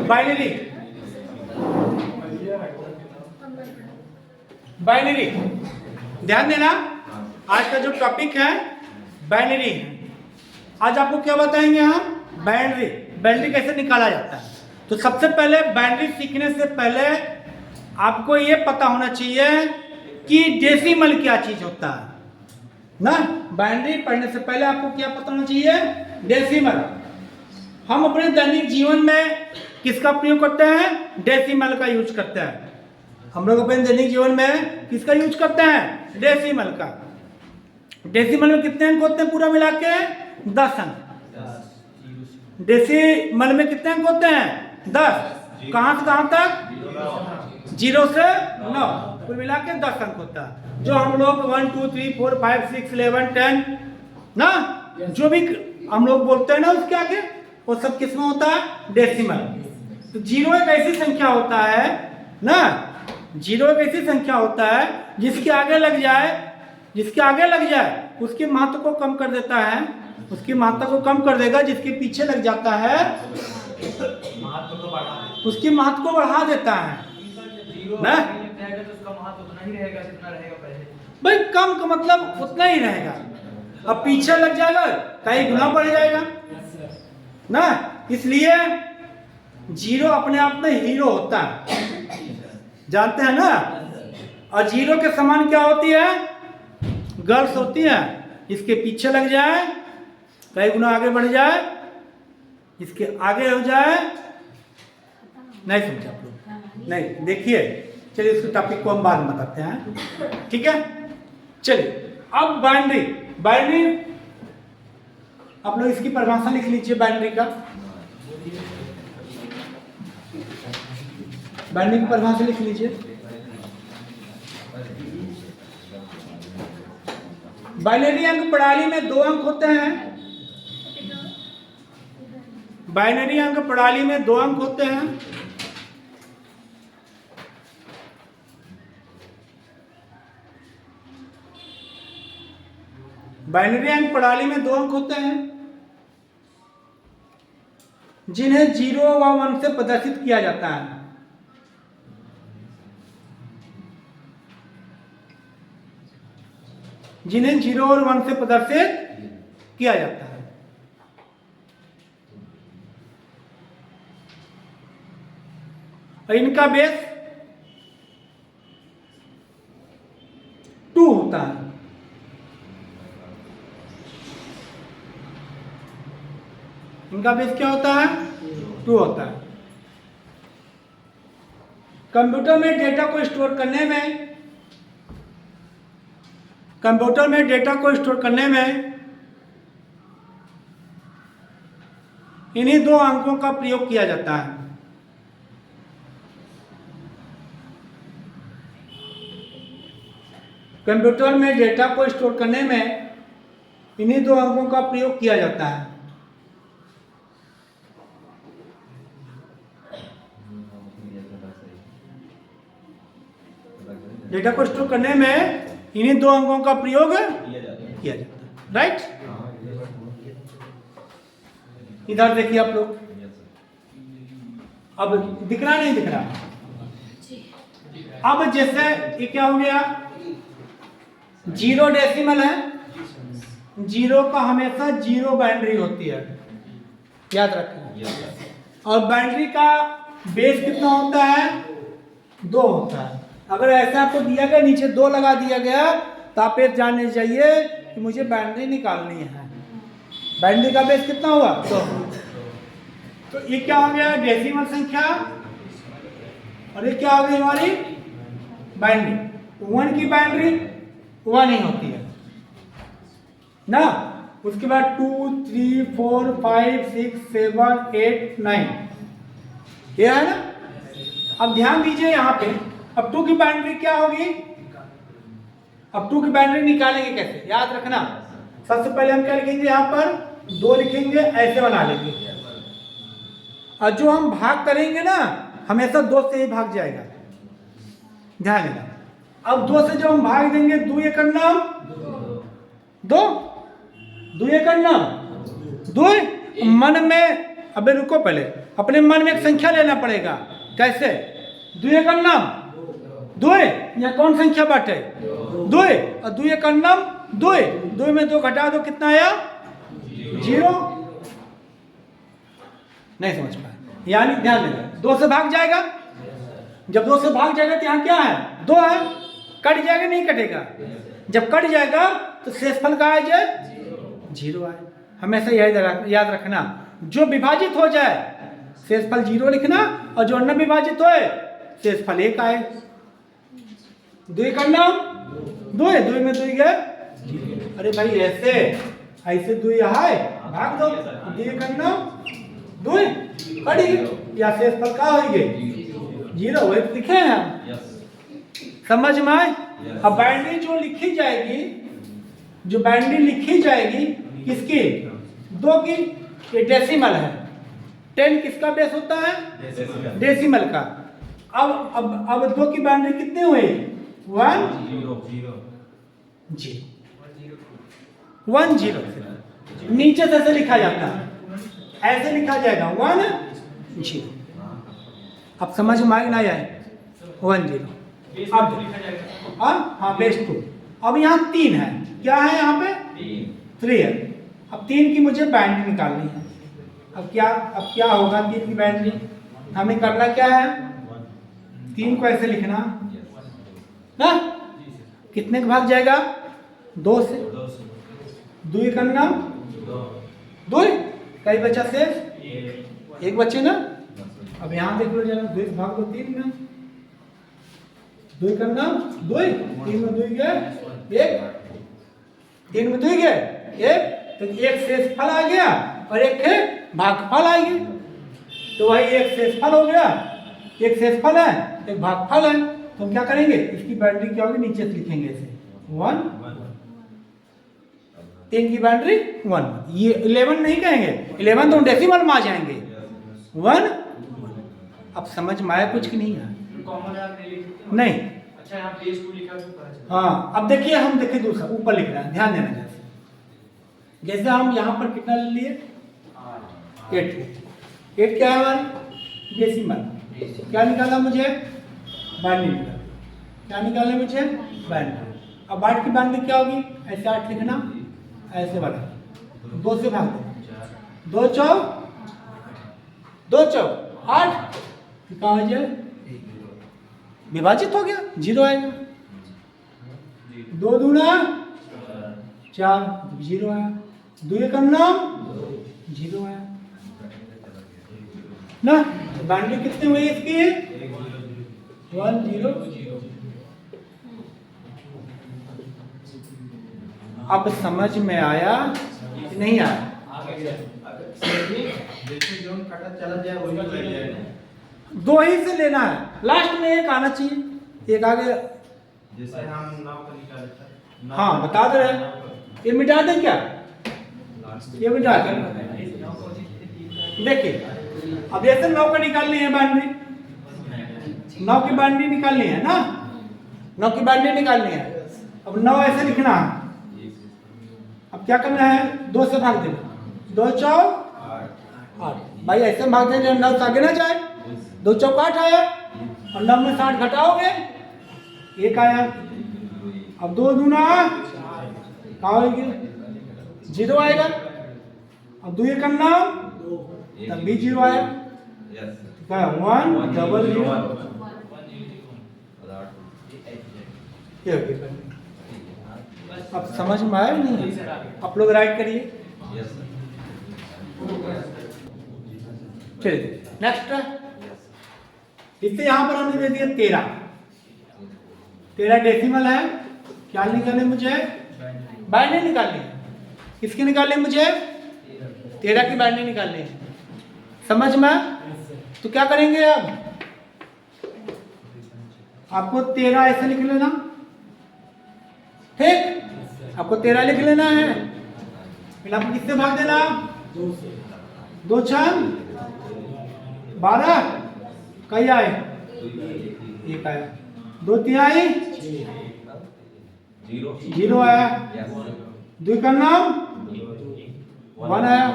Binary, binary ध्यान देना, आज का जो टॉपिक है बाइनरी है। आज आपको क्या बताएंगे हम, बाइनरी। बाइनरी कैसे निकाला जाता है। तो सबसे पहले बाइनरी सीखने से पहले आपको ये पता होना चाहिए कि डेसिमल क्या चीज होता है ना। बाइनरी पढ़ने से पहले आपको क्या पता होना चाहिए, डेसिमल। हम अपने दैनिक जीवन में किसका प्रयोग करते हैं, डेसिमल का यूज करते हैं। हम लोग अपने दैनिक जीवन में किसका यूज करते हैं, डेसिमल का। डेसिमल में कितने अंक होते हैं पूरा मिला के, 10 अंक। डेसिमल में कितने अंक होते हैं, 10। कहां से कहां तक, 0 से 9, कुल मिला के 10 अंक होता है। जो हम लोग 1 2 3 4 5 6 11 10 ना, जो भी हम लोग बोलते हैं ना उसके आगे, वो सब किसमें होता है, डेसिमल। तो 0 एक ऐसी संख्या होता है ना, 0 एक ऐसी संख्या होता है जिसके आगे लग जाए, जिसके आगे लग जाए उसके महत्व को कम कर देता है, उसकी महत्ता को कम कर देगा। जिसके पीछे लग जाता है उसकी महत्व को बढ़ा देता है ना। भाई कम का मतलब उतना ही रहेगा, अब पीछे लग जाएगा कई गुना बढ़ जाएगा ना। इसलिए 0 अपने आप में हीरो होता है, जानते हैं ना। और 0 के समान क्या होती है, गर्ल्स होती है। इसके पीछे लग जाए, कई गुना आगे बढ़ जाए, इसके आगे हो जाए, नहीं समझा आप लोग, नहीं देखिए। चलिए इसके टॉपिक को हम बाद में बताते हैं, ठीक है। चलिए अब बाइनरी, बाइनरी आप लोग इसकी परिभाषा लिख लीजिए बाइनरी का। बाइनरी की परिभाषा लिख लीजिए। बाइनरी अंक प्रणाली में 2 अंक होते हैं। बाइनरी अंक प्रणाली में 2 अंक होते हैं। बाइनरी अंक प्रणाली में 2 अंक होते हैं जिन्हें 0 व 1 से प्रदर्शित किया जाता है। जिन्हें 0 और 1 से प्रदर्शित किया जाता है। और इनका बेस 2 होता है। इनका बेस क्या होता है, 2 होता है। कंप्यूटर में डेटा को स्टोर करने में, कंप्यूटर में डेटा को स्टोर करने में इन्हीं 2 अंकों का प्रयोग किया जाता है। कंप्यूटर में डेटा को स्टोर करने में इन्हीं 2 अंकों का प्रयोग किया जाता है। डेटा को स्टोर करने में इन्हीं 2 अंकों का प्रयोग किया जाता है, राइट। इधर देखिए आप लोग, अब दिख रहा नहीं दिख रहा। अब जैसे ये क्या हो गया, 0 डेसिमल है, 0 का हमेशा 0 बाइनरी होती है, याद रखें। और बाइनरी का बेस कितना होता है, 2 होता है। अगर ऐसा आपको दिया गया, नीचे 2 लगा दिया गया, तो आप ये जानने चाहिए कि मुझे बाइनरी निकालनी है। बाइनरी का बेस कितना हुआ, 2। तो ये क्या हो गया, डेसिमल संख्या, और ये क्या हो गई हमारी बाइनरी। 1 की बाइनरी 1 ही होती है ना। उसके बाद 2 3 4 5 6 7 8 9, ये है ना। अब ध्यान दीजिए यहाँ पे, अब 2 की बाइनरी क्या होगी, अब 2 की बाइनरी निकालेंगे कैसे, याद रखना। सबसे पहले हम क्या लिखेंगे, यहाँ पर 2 लिखेंगे, ऐसे बना लेंगे। और जो हम भाग करेंगे ना, हमेशा 2 से ही भाग जाएगा, ध्यान देना। अब 2 से जब हम भाग देंगे, 2 एकड़ नाम 2, 2 एकड़ नाम 2, मन में अबे रुको, पहले अपने मन में एक संख्या लेना पड़ेगा। कैसे? दुए का नाम दुए, या कौन संख्या बाटे? दुए, और दुए का नाम दुए, दुए में 2 घटा दो, कितना आया? 0। नहीं समझ पाए? यानी ध्यान देना, 2 से भाग जाएगा, जब 2 से भाग जाएगा तो यहाँ क्या है? 2 है, कट जाएगा नहीं कटेगा? जब कट जाएगा तो शेषफल का आ जाए 0 आए। हमेशा याद रखना, जो विभाजित हो जाए शेषफल 0 लिखना, और जो न विभाजित होए शेषफल 1 आए। दुई का नाम दुई, दुई में दुई गए। अरे भाई ऐसे दुई है, भाग दो, दुई का नाम दुई कड़ी, या शेषफल का हो गए 0 हुए, लिखे हैं हम। समझ में आए? अब बाइनरी जो लिखी जाएगी, जो बाइनरी लिखी जाएगी किसकी? 2 की। ये डेसिमल है। 10 किसका बेस होता है? डेसिमल का। अब 2 की बाइनरी कितने हुए? 1 0। नीचे से ऐसे लिखा जाता है, ऐसे लिखा जाएगा 1 0। अब समझ में आए ना आए? 1 0। अब हाँ बेस 2। अब यहाँ 3 है, क्या है यहाँ पे? 3 है। अब 3 की मुझे बाइनरी निकालनी है। अब क्या होगा 3 की बाइनरी? हमें करना क्या है? 3 को ऐसे लिखना ना, कितने का भाग जाएगा? 2 से। दुई करना दुई, कई बचा शेष? 1 बचे ना। अब यहाँ देख लो जरा, 2 भाग दो 3 में, दुई करना दुई, 3 में दुई गए 1, 3 में दुई गए 1, तो 1 शेषफल आ गया और 1 है भागफल आएगी। तो वही 1 शेषफल हो गया, 1 शेषफल है, 1 भागफल है। तो हम क्या करेंगे? इसकी बाइनरी क्या होगी? नीचे से लिखेंगे ऐसे 1, 3 की बाइनरी 1। ये 11 नहीं कहेंगे, 11 तो डेसिमल में आ जाएंगे 1। अब समझ में आया कुछ कि नहीं आया? नहीं। अच्छा यहाँ बेस 2 लिखा है। हाँ, अब देखिए, हम देखिए दूसरा ऊपर लिख रहे हैं, ध्यान देना। जैसे हम यहाँ पर कितना ले लिए? 8 क्या है हमारी? डेसिमल। क्या निकाला मुझे? बाइनरी निकाला। क्या निकाले मुझे? बाइनरी। अब 8 की बाइनरी क्या होगी? ऐसे 8 लिखना, ऐसे वाला 2 से भाग दो, 2 चौक 8, कहा हो जाए? विभाजित हो गया, 0 आएगा। 2 दूना 4, 0 आया। 2 का नाम 0 आया ना। बाइनरी कितने हुए इसकी? 1 0। अब समझ में आया कि नहीं आया? दो ही से लेना है, लास्ट में 1 आना चाहिए, 1 आ गया। जैसे हम 9 का निकाले। हाँ बता दे रहे, ये मिटा दें क्या? ये मिटा दें। देखिए, अब जैसे 9 का निकालनी है बाइनरी, 9 की बाइनरी निकालनी है ना, 9 की बाइनरी निकालनी है। अब 9 ऐसे लिखना है। अब क्या करना है? 2 से भाग देना, 2 चौक 8। भाई ऐसे भाग देंगे 9 से आगे ना जाए। 2 चौक 8 आया, और 9 में 60 घटाओगे 1 आया। अब 2 दूना क्या होगी? 0 आएगा। अब 2 का नाम तब भी 0 आया। 1 डबल 0। अब समझ में आया नहीं? आप लोग राइट करिए। चलिए नेक्स्ट, इससे यहाँ पर हमने दे दिया 13 डेसिमल है। क्या निकालने मुझे? बाइनरी निकालनी है। किसकी निकालनी मुझे? 13 की बाइनरी निकालनी है। समझ में? तो क्या करेंगे? अब आपको 13 ऐसे लिख लेना, ठीक? आपको 13 लिख लेना है। फिर आपको किससे भाग देना? 2 छन 12, कई आए? 1 आया। 2 तिहाई 0 आया। 2 का नाम 1 आया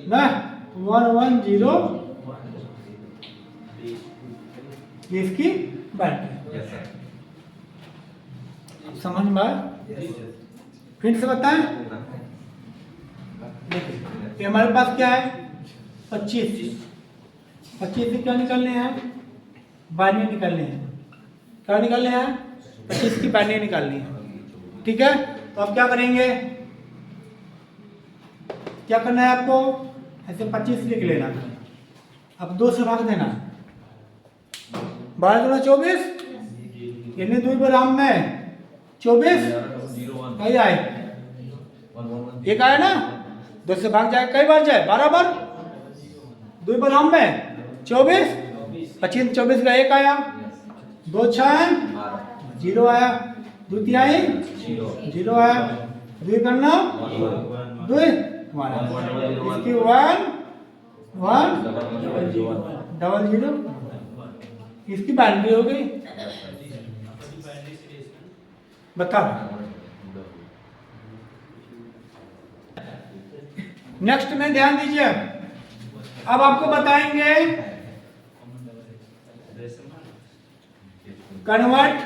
ना। 110 इसकी बाइनरी। Yes sir. समझ में आया? फिर से बताएं। देखिए ये हमारे पास क्या है 25 से क्या निकालने हैं बाइनरी निकालने हैं। क्या निकालने हैं 25 की बाइनरी निकालनी है। ठीक है तो अब क्या करेंगे क्या करना है आपको ऐसे 25 लिख लेना अब 2 से भाग देना 12 × 24 यानी 2 बराम में 24 कहीं आए एक आया ना 2 से भाग जाए कई बार जाए 12 बार 2 बराम में 24 25 24 का 1 आया 2 6 0 आया 2 तिहाई 0 आया 2 करना 2 1 इसकी 1 0 इसकी बाइनरी हो गई। बताओ नेक्स्ट में ध्यान दीजिए अब आपको बताएंगे convert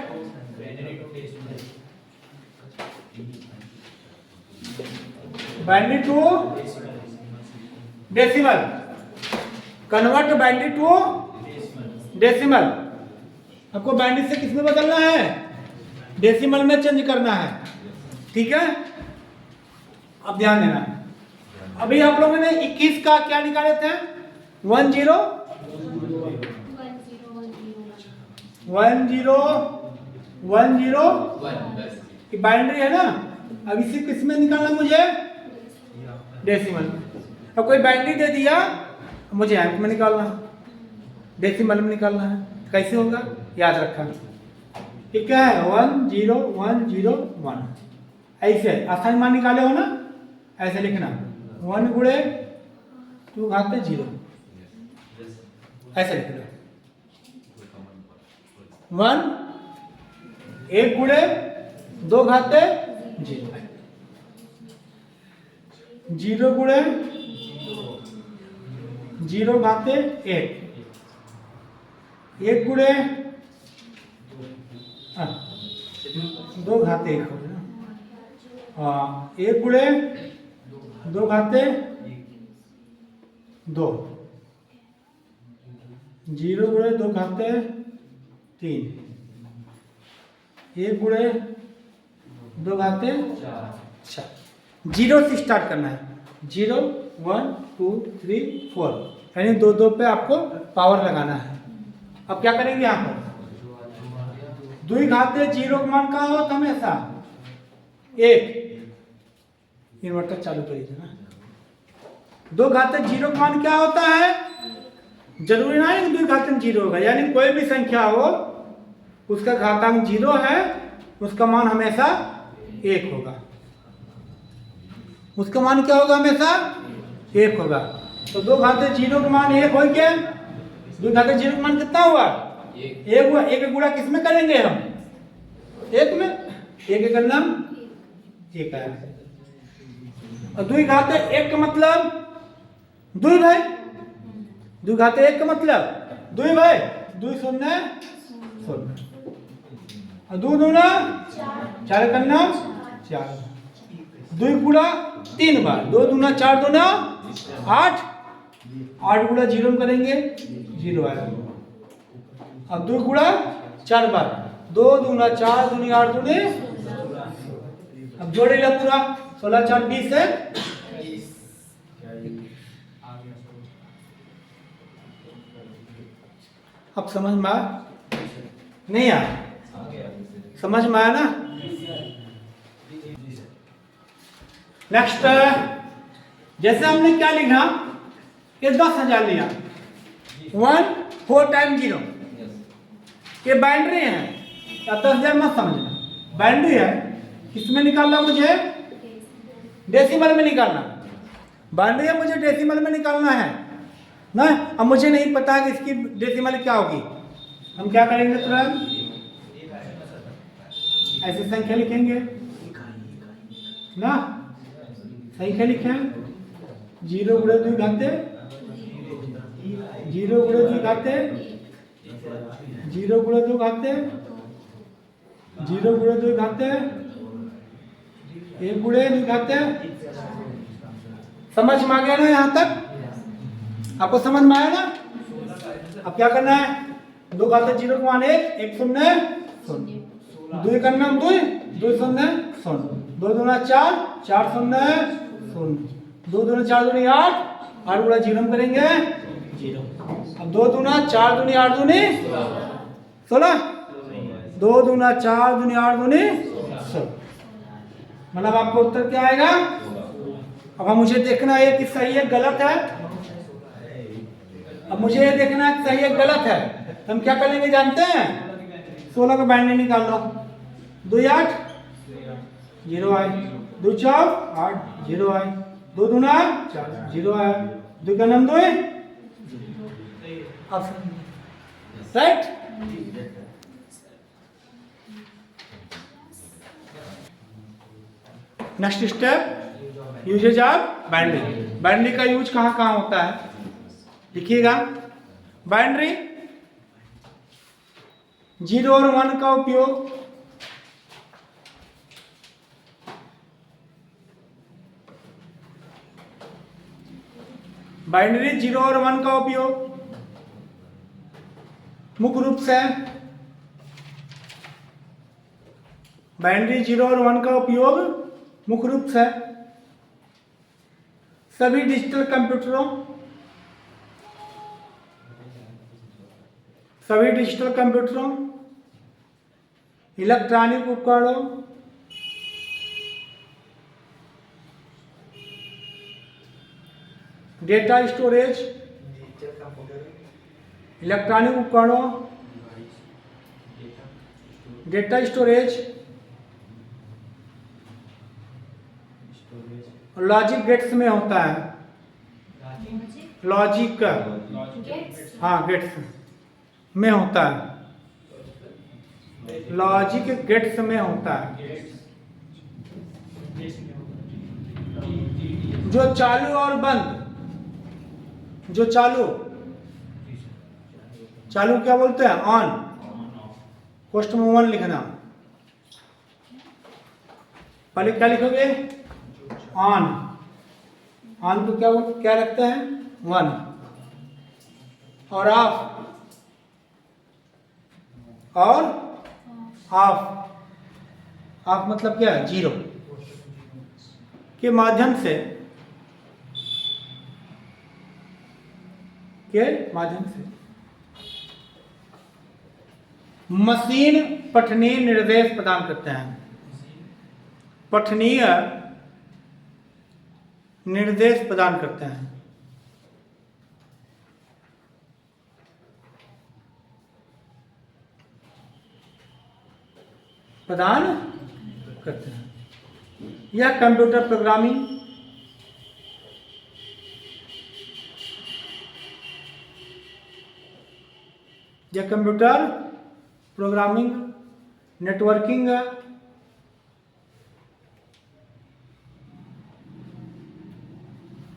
binary to decimal convert binary to decimal. आपको बाइनरी से किसमें बदलना है डेसिमल में चेंज करना है। ठीक है अब ध्यान देना अभी आप लोगों ने 21 का क्या निकाले थे 10 10 की बाइनरी है ना। अब इसे किस में निकालना मुझे डेसिमल में। अब कोई बाइनरी दे दिया मुझे अंक में निकालना डेसिमल में निकालना है कैसे होगा याद रखना। ठीक है 1 0 1 0 1 ऐसे आसान मान निकाले हो ना ऐसे लिखना 1 गुणे 2 घाते 0 ऐसे लिखना 1 1 गुणे 2 घाते 0 0 गुणे 0 घाते 1 1 गुणे 2 घाते 1 हो गया 1 गुणे 2 घाते 2 0 गुणे 2 घाते 3 1 गुणे 2 घाते 4 0 से स्टार्ट करना है 0 1 2 3 4 यानी 2 2 पे आपको पावर लगाना है। अब क्या करेंगे यहाँ पर 2 घाते 0 का मान कहाँ होता हमेशा 1 इन्वर्टर चालू करिए ना 2 घाते 0 का मान क्या होता है जरूरी नहीं कि 2 घातांक 0 होगा यानी कोई भी संख्या हो उसका घातांक 0 है उसका मान हमेशा 1 होगा उसका मान क्या होगा हमेशा 1 होगा। तो 2 घाते 0 का मान 1 हो गया 2 घाते 0 का मान कितना हुआ 1 हुआ 1 गुणा किस में करेंगे हम 1 में 1 करना 1 आया और 2 घाते 1 का मतलब 2 भाई 2 घाते 1 का मतलब 2 भाई 2 शून्य शून्य और 2 दूना 4 करना 4 2 गुणा 3 बार 2 दूना 4 दूना 8 8 गुणा 0 में करेंगे 0 आया। अब 2 गुणा 4 बार 2 दूना 4 दूनी 8 दूनी अब जोड़े ला पूरा 16 4 20 है अब समझ में आया नहीं आया समझ में आया ना। नेक्स्ट जैसे हमने क्या लिखा ये 10,000 लिया 1 4 टाइम 0 ये बाइनरी है या 10,000 मत समझना बाइनरी है किसमें निकालना मुझे डेसिमल में निकालना बाइनरी है मुझे डेसिमल में निकालना है ना। अब मुझे नहीं पता कि इसकी डेसिमल क्या होगी हम क्या करेंगे तुरंत ऐसे संख्या लिखेंगे ना संख्या लिखें 0 गुणे 2 घाते जीरो गुणे दो घाते, जीरो गुणे दो घाते, जीरो गुणे दो घाते, एक गुणे दो घाते। समझ में आ गया ना यहाँ तक? आपको समझ में आया ना? अब क्या करना है? दो घाते जीरो को मान एक शून्य शून्य, दो का नाम दो, दो शून्य शून्य, दो दूना चार, चार शून्य शून्य, दो दूना चार दूनी आठ, आठ गुणा जीरो में करेंगे जीरो। अब दो दूना चार दूनी आठ दूनी 16, दो दूना चार दूनी आठ दूनी 16, मतलब आपको उत्तर क्या आएगा? अब हम मुझे देखना है कि सही है गलत है। अब मुझे ये देखना है सही है गलत है, तो हम क्या करेंगे जानते हैं? 16 का बाइनरी निकाल लो। 2 8 जीरो आए, 2 4 8 जीरो आए, 2 दूना 4 जीरो आया, 2 का नाम 2 है right. Next step, usages of binary. Binary का यूज कहाँ कहाँ होता है लिखिएगा। बाइनरी 0 और 1 का उपयोग बाइनरी 0 और 1 का उपयोग मुख्य रूप से बाइनरी 0 और 1 का उपयोग मुख्य रूप से सभी डिजिटल कंप्यूटरों, सभी डिजिटल कंप्यूटरों, इलेक्ट्रॉनिक उपकरणों, डेटा स्टोरेज, इलेक्ट्रॉनिक उपकरणों, डेटा स्टोरेज, लॉजिक गेट्स में होता है। लॉजिक, हाँ गेट्स में होता है, लॉजिक गेट्स में होता है। जो चालू और बंद, जो चालू, चालू क्या बोलते हैं? ऑन। क्वेश्चन में 1 लिखना, पहले क्या लिखोगे? ऑन। ऑन को क्या रखते हैं? 1। और ऑफ, और ऑफ, ऑफ मतलब क्या है? 0 के माध्यम से, मशीन पठनीय निर्देश प्रदान करते हैं। पठनीय निर्देश प्रदान करते हैं। प्रदान करते हैं। यह कंप्यूटर प्रोग्रामिंग, यह computer programming, networking,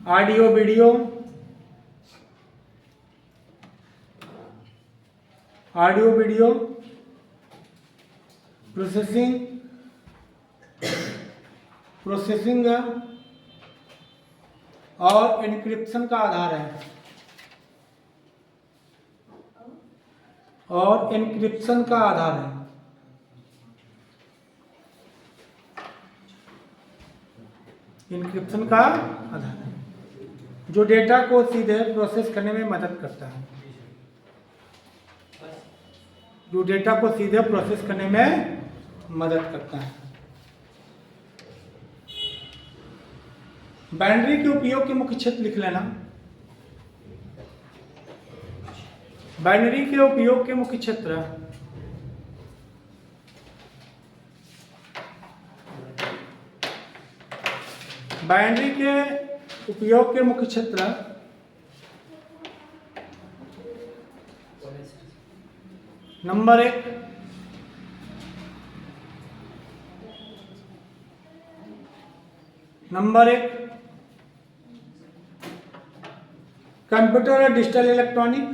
audio video, audio video processing और एन्क्रिप्शन का आधार है। और एन्क्रिप्शन का आधार है। एन्क्रिप्शन का आधार है जो डेटा को सीधे प्रोसेस करने में मदद करता है। जो डेटा को सीधे प्रोसेस करने में मदद करता है। बाइनरी के उपयोग के मुख्य क्षेत्र लिख लेना। बाइनरी के उपयोग के मुख्य क्षेत्र, बाइनरी के उपयोग के मुख्य क्षेत्र नंबर 1, कंप्यूटर और डिजिटल इलेक्ट्रॉनिक,